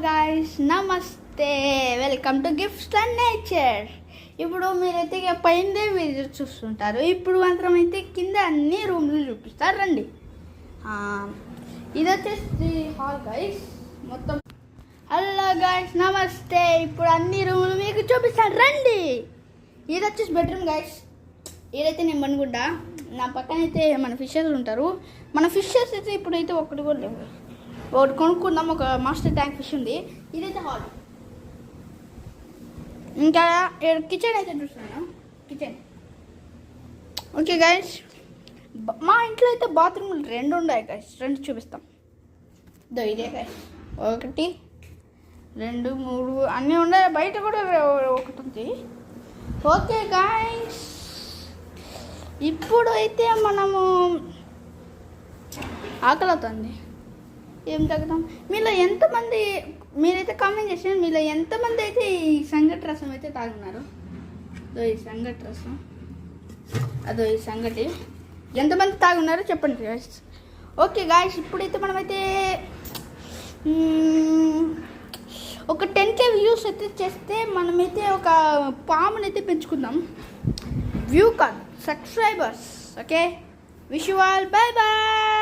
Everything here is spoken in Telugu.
గాయ్స్ నమస్తే, welcome to gifts and nature. ఇప్పుడు మీరైతే ఇక పైన వీడియో చూస్తుంటారు, ఇప్పుడు మాత్రం అయితే కింద అన్ని రూమ్లు చూపిస్తారు రండి. ఇది వచ్చేసి హాల్ గాయ్స్ మొత్తం. హలో గాయ్స్ నమస్తే, ఇప్పుడు అన్ని రూమ్లు మీకు చూపిస్తాను రండి. ఇది వచ్చేసి బెడ్రూమ్ గాయ్స్. ఇదైతే నేను పనుకుంటా, నా పక్కన అయితే మన ఫిషర్స్ ఉంటారు. మన ఫిషర్స్ అయితే ఇప్పుడైతే ఒకటి కూడా లేవు, ఒకటి కొనుక్కుందాం. ఒక మాస్టర్ ట్యాంక్ ఫిష్ ఉంది. ఇదైతే హాల్. ఇంకా కిచెన్ అయితే చూస్తున్నాను, కిచెన్. ఓకే గైస్, మా ఇంట్లో అయితే బాత్రూమ్లు రెండు ఉన్నాయి గైస్, రెండు చూపిస్తాం. ఇదే గైస్, 1 2 3 అన్నీ ఉన్నాయి. బయట కూడా ఒకటి ఉంది. ఓకే గైస్, ఇప్పుడు అయితే మనము ఆకలి అవుతుంది, ఏం తగ్గుతాం. మీలో ఎంతమంది, మీరైతే కామెంట్ చేసిన మీలో ఎంతమంది అయితే ఈ సంగటి రసం అయితే తాగున్నారు? ఈ సంగటి రసం, అదో ఈ సంగటి ఎంతమంది తాగున్నారో చెప్పండి గాయ్స్. ఓకే గాయ్స్, ఇప్పుడైతే మనమైతే ఒక 10K వ్యూస్ అయితే చేస్తే మనమైతే ఒక పాముని అయితే పెంచుకుందాం. వ్యూ కాదు, subscribers. Okay, wish you all, bye bye.